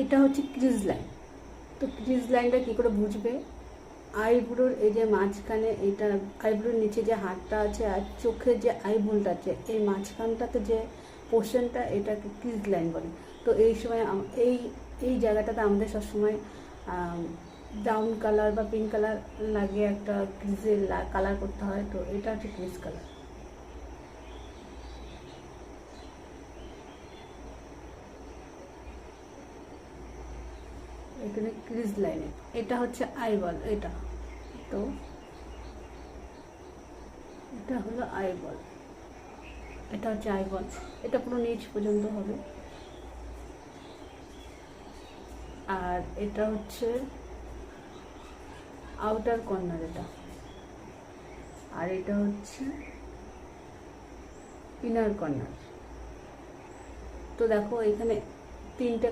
এটা হচ্ছে crease line. তো ক্রিজ লাইনটা কী করে বুঝবে? আইব্রোর এই যে মাঝখানে, এটা আইব্রোর নিচে যে হাতটা আছে আর চোখের যে আইবলটা আছে, এই মাঝখানটাতে যে পোর্শনটা, এটাকে ক্রিজ লাইন বলে। তো এই সময় এই এই জায়গাটাতে আমাদের সবসময় ব্রাউন কালার বা পিঙ্ক কালার লাগিয়ে একটা ক্রিজের কালার করতে হয়। তো এটা হচ্ছে ক্রিজ কালার। এখানে ক্রিজ লাইনে এটা হচ্ছে আইবল। এটা তো এটা হলো আইবল, এটা হচ্ছে আইবল। এটা পুরো নিচ পর্যন্ত হবে। আর এটা হচ্ছে আউটার কর্নার এটা, আর এটা হচ্ছে ইনার কর্নার। তো দেখো এখানে তিনটে